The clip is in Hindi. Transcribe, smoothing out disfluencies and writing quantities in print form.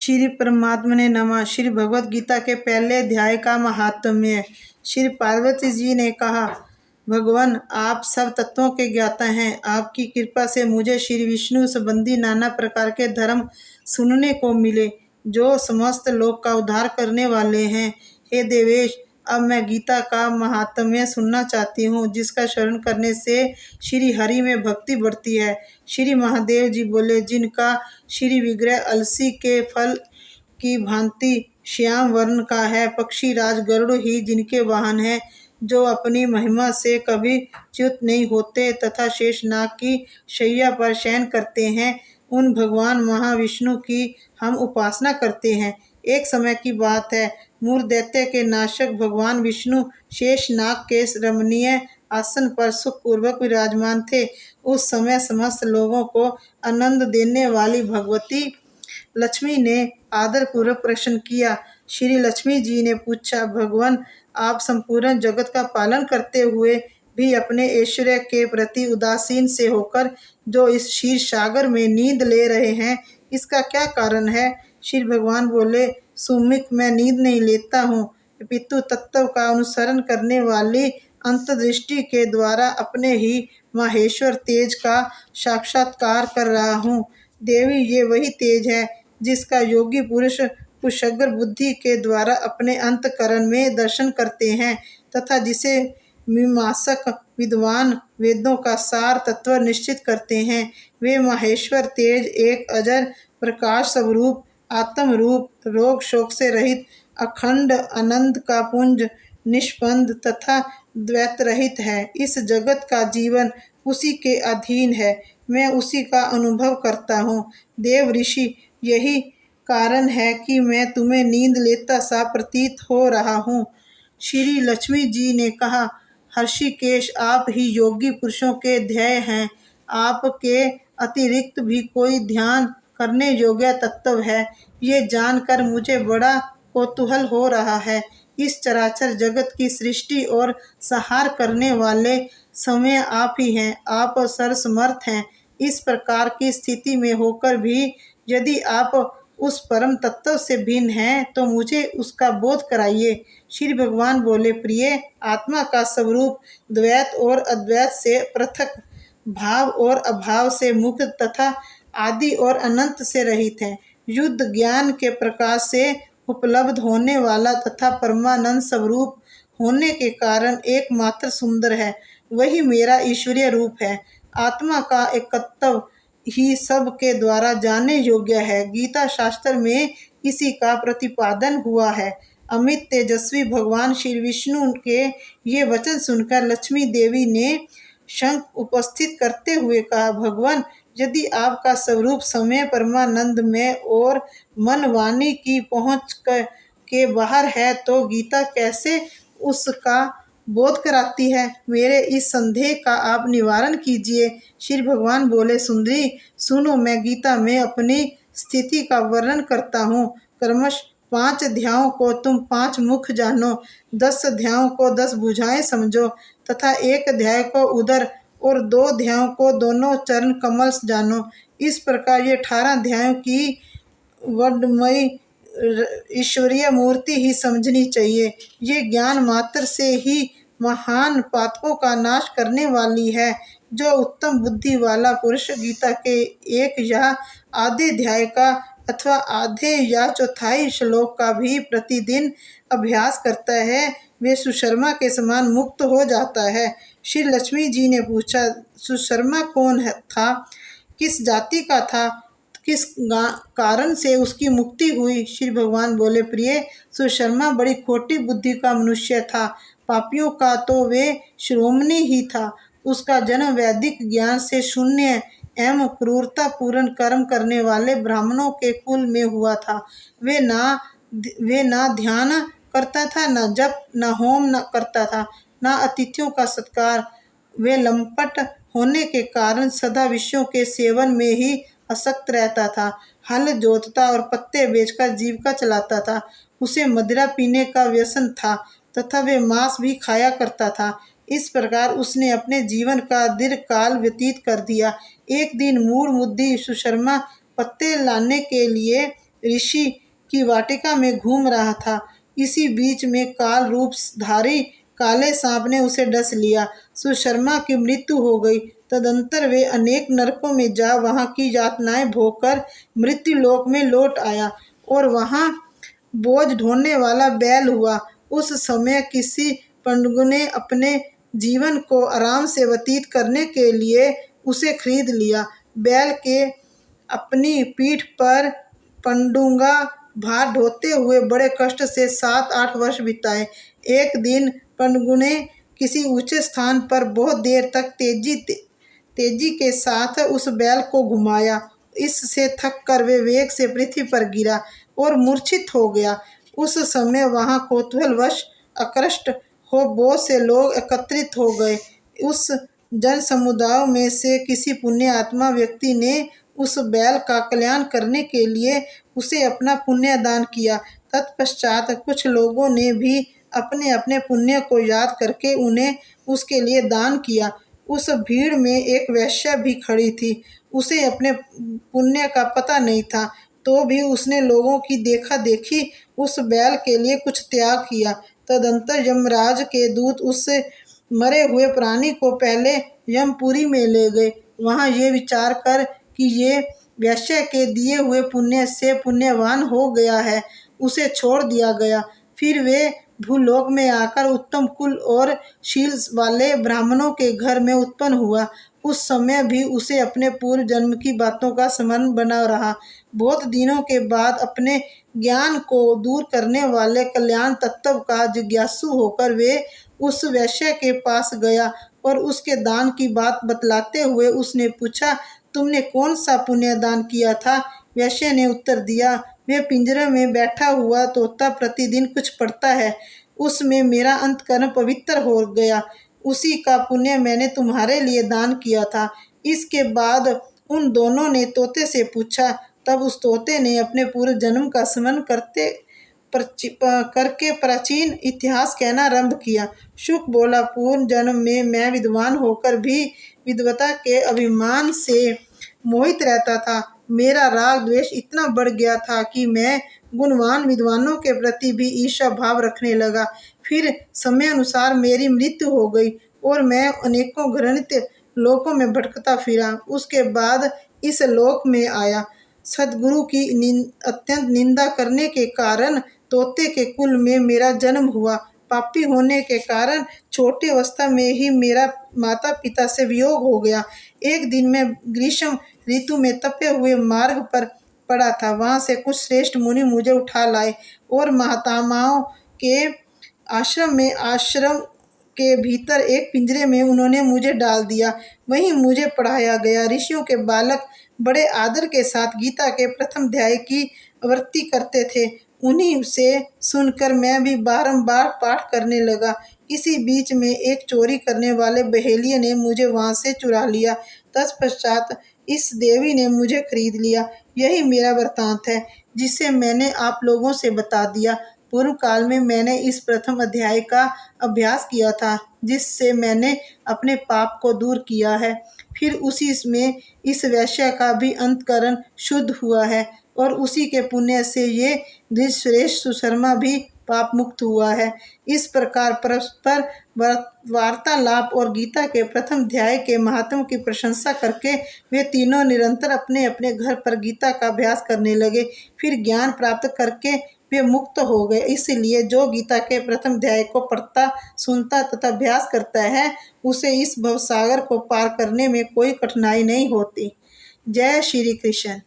श्री परमात्मा ने नमः। श्री भगवद गीता के पहले अध्याय का महात्म्य। श्री पार्वती जी ने कहा, भगवान आप सब तत्वों के ज्ञाता हैं। आपकी कृपा से मुझे श्री विष्णु संबंधी नाना प्रकार के धर्म सुनने को मिले जो समस्त लोक का उद्धार करने वाले हैं। हे देवेश, अब मैं गीता का महात्म्य सुनना चाहती हूँ, जिसका श्रवण करने से श्री हरि में भक्ति बढ़ती है। श्री महादेव जी बोले, जिनका श्री विग्रह अलसी के फल की भांति श्याम वर्ण का है, पक्षी राज गरुड़ ही जिनके वाहन है, जो अपनी महिमा से कभी च्युत नहीं होते तथा शेषनाग की शैया पर शयन करते हैं, उन भगवान महाविष्णु की हम उपासना करते हैं। एक समय की बात है, मूर दैत्य के नाशक भगवान विष्णु शेषनाग के रमणीय आसन पर सुखपूर्वक विराजमान थे। उस समय समस्त लोगों को आनंद देने वाली भगवती लक्ष्मी ने आदर पूर्वक प्रश्न किया। श्री लक्ष्मी जी ने पूछा, भगवान आप संपूर्ण जगत का पालन करते हुए भी अपने ऐश्वर्य के प्रति उदासीन से होकर जो इस क्षीर सागर में नींद ले रहे हैं, इसका क्या कारण है? श्री भगवान बोले, सुमिक मैं नींद नहीं लेता हूँ, पितु तत्व का अनुसरण करने वाली अंतर्दृष्टि के द्वारा अपने ही माहेश्वर तेज का साक्षात्कार कर रहा हूँ। देवी, ये वही तेज है जिसका योगी पुरुष कुशग्र बुद्धि के द्वारा अपने अंतकरण में दर्शन करते हैं तथा जिसे मीमांसक विद्वान वेदों का सार तत्व निश्चित करते हैं। वे माहेश्वर तेज एक अजर प्रकाश स्वरूप आत्म रूप, रोग शोक से रहित अखंड आनंद का पुंज, निष्पंद तथा द्वैत रहित है। इस जगत का जीवन उसी के अधीन है, मैं उसी का अनुभव करता हूँ। देव ऋषि, यही कारण है कि मैं तुम्हें नींद लेता सा प्रतीत हो रहा हूँ। श्री लक्ष्मी जी ने कहा, हर्षिकेश आप ही योगी पुरुषों के ध्येय हैं। आपके अतिरिक्त भी कोई ध्यान करने योग्य तत्व है, ये जानकर मुझे बड़ा कौतूहल हो रहा है। इस चराचर जगत की सृष्टि और संहार करने वाले समय आप ही हैं। आप सर्वसमर्थ हैं। इस प्रकार की स्थिति में होकर भी यदि आप उस परम तत्व से भिन्न हैं तो मुझे उसका बोध कराइए। श्री भगवान बोले, प्रिय, आत्मा का स्वरूप द्वैत और अद्वैत से पृथक, भाव और अभाव से मुक्त तथा आदि और अनंत से रहित है। युद्ध ज्ञान के प्रकाश से उपलब्ध होने वाला तथा परमानंद स्वरूप होने के कारण एकमात्र सुंदर है। वही मेरा ईश्वरीय रूप है। आत्मा का एकत्व ही सब के द्वारा जाने योग्य है। गीता शास्त्र में इसी का प्रतिपादन हुआ है। अमित तेजस्वी भगवान श्री विष्णु के ये वचन सुनकर लक्ष्मी देवी ने शंख उपस्थित करते हुए कहा, भगवान यदि आपका स्वरूप समय परमानंद में और मन वाणी की पहुँच के बाहर है तो गीता कैसे उसका बोध कराती है? मेरे इस संदेह का आप निवारण कीजिए। श्री भगवान बोले, सुंदरी सुनो, मैं गीता में अपनी स्थिति का वर्णन करता हूँ। क्रमश 5 अध्यायों को तुम 5 मुख जानो, 10 अध्यायों को 10 भुजाएं समझो तथा 1 अध्याय को उदर और 2 अध्यायों को दोनों चरण कमल जानो। इस प्रकार ये 18 अध्यायों की वर्णमयी ईश्वरीय मूर्ति ही समझनी चाहिए। ये ज्ञान मात्र से ही महान पातकों का नाश करने वाली है। जो उत्तम बुद्धि वाला पुरुष गीता के एक या आधे अध्याय का अथवा आधे या चौथाई श्लोक का भी प्रतिदिन अभ्यास करता है, वे सुशर्मा के समान मुक्त हो जाता है। श्री लक्ष्मी जी ने पूछा, सुशर्मा कौन था? किस जाति का था? किस कारण से उसकी मुक्ति हुई? श्री भगवान बोले, प्रिय, सुशर्मा बड़ी खोटी बुद्धि का मनुष्य था। पापियों का तो वे शिरोमणि ही था। उसका जन्म वैदिक ज्ञान से शून्य एवं क्रूरता पूर्ण कर्म करने वाले ब्राह्मणों के कुल में हुआ था। वे ना ध्यान करता था, न जप, न होम न करता था, न अतिथियों का सत्कार। वे लंपट होने के कारण सदा विषयों के सेवन में ही आसक्त रहता था। हल जोतता और पत्ते बेचकर जीविका चलाता था। उसे मदिरा पीने का व्यसन था तथा वे मांस भी खाया करता था। इस प्रकार उसने अपने जीवन का दीर्घ काल व्यतीत कर दिया। एक दिन मूढ़ बुद्धि सुशर्मा पत्ते लाने के लिए ऋषि की वाटिका में घूम रहा था। इसी बीच में काल रूपधारी काले सांप ने उसे डस लिया। सुशर्मा की मृत्यु हो गई। तदंतर वे अनेक नरकों में जा वहां की यातनाएं भोगकर मृत्यु लोक में लौट आया और वहां बोझ ढोने वाला बैल हुआ। उस समय किसी पंडुग ने अपने जीवन को आराम से व्यतीत करने के लिए उसे खरीद लिया। बैल के अपनी पीठ पर पंडुगा भार ढोते हुए बड़े कष्ट से 7-8 वर्ष बिताए। एक दिन पंडुग ने किसी ऊंचे स्थान पर बहुत देर तक तेजी के साथ उस बैल को घुमाया। इससे थक कर वे वेग से पृथ्वी पर गिरा और मूर्छित हो गया। उस समय वहां कौतूहलवश आकृष्ट हो बहुत से लोग एकत्रित हो गए। उस जन समुदाय में से किसी पुण्य आत्मा व्यक्ति ने उस बैल का कल्याण करने के लिए उसे अपना पुण्य दान किया। तत्पश्चात कुछ लोगों ने भी अपने अपने पुण्य को याद करके उन्हें उसके लिए दान किया। उस भीड़ में एक वेश्या भी खड़ी थी। उसे अपने पुण्य का पता नहीं था, तो भी उसने लोगों की देखा देखी उस बैल के लिए कुछ त्याग किया। तदंतर यमराज के दूत उस मरे हुए प्राणी को पहले यमपुरी में ले गए। वहां ये विचार कर कि ये वैश्य के दिए हुए पुण्य से पुण्यवान हो गया है, उसे छोड़ दिया गया। फिर वे भूलोक में आकर उत्तम कुल और शील वाले ब्राह्मणों के घर में उत्पन्न हुआ। उस समय भी उसे अपने पूर्व जन्म की बातों का स्मरण बना रहा। बहुत दिनों के बाद अपने ज्ञान को दूर करने वाले कल्याण तत्व का जिज्ञासु होकर वे उस वैश्य के पास गया और उसके दान की बात बतलाते हुए उसने पूछा, तुमने कौन सा पुण्य दान किया था? वैश्य ने उत्तर दिया, वे पिंजरे में बैठा हुआ तोता प्रतिदिन कुछ पढ़ता है, उसमें मेरा अंतकरण पवित्र हो गया, उसी का पुण्य मैंने तुम्हारे लिए दान किया था। इसके बाद उन दोनों ने तोते से पूछा। तब उस तोते ने अपने पूर्व जन्म का स्मरण करके प्राचीन इतिहास कहना आरंभ किया। शुक बोला, पूर्व जन्म में मैं विद्वान होकर भी विद्वता के अभिमान से मोहित रहता था। मेरा राग द्वेष इतना बढ़ गया था कि मैं गुणवान विद्वानों के प्रति भी ईर्ष्या भाव रखने लगा। फिर समय अनुसार मेरी मृत्यु हो गई और मैं अनेकों घृणित लोकों में भटकता फिरा। उसके बाद इस लोक में आया। सद्गुरु की अत्यंत निंदा करने के कारण तोते के कुल में मेरा जन्म हुआ। पापी होने के कारण छोटी अवस्था में ही मेरा माता पिता से वियोग हो गया। एक दिन मैं ग्रीष्म ऋतु में तपे हुए मार्ग पर पड़ा था। वहां से कुछ श्रेष्ठ मुनि मुझे उठा लाए और महात्माओं के आश्रम के भीतर एक पिंजरे में उन्होंने मुझे डाल दिया। वहीं मुझे पढ़ाया गया। ऋषियों के बालक बड़े आदर के साथ गीता के प्रथम अध्याय की आवृत्ति करते थे। उन्हीं से सुनकर मैं भी बारंबार पाठ करने लगा। इसी बीच में एक चोरी करने वाले बहेलिये ने मुझे वहां से चुरा लिया। तत्पश्चात इस देवी ने मुझे खरीद लिया। यही मेरा वृत्तांत है, जिसे मैंने आप लोगों से बता दिया। पूर्व काल में मैंने इस प्रथम अध्याय का अभ्यास किया था, जिससे मैंने अपने पाप को दूर किया है। फिर उसी में इस वैश्य का भी अंतकरण शुद्ध हुआ है और उसी के पुण्य से ये द्विजश्रेष्ठ सुशर्मा भी पाप मुक्त हुआ है। इस प्रकार परस्पर वार्तालाप और गीता के प्रथम अध्याय के महात्म की प्रशंसा करके वे तीनों निरंतर अपने अपने घर पर गीता का अभ्यास करने लगे। फिर ज्ञान प्राप्त करके वे मुक्त हो गए। इसलिए जो गीता के प्रथम अध्याय को पढ़ता, सुनता तथा अभ्यास करता है, उसे इस भवसागर को पार करने में कोई कठिनाई नहीं होती। जय श्री कृष्ण।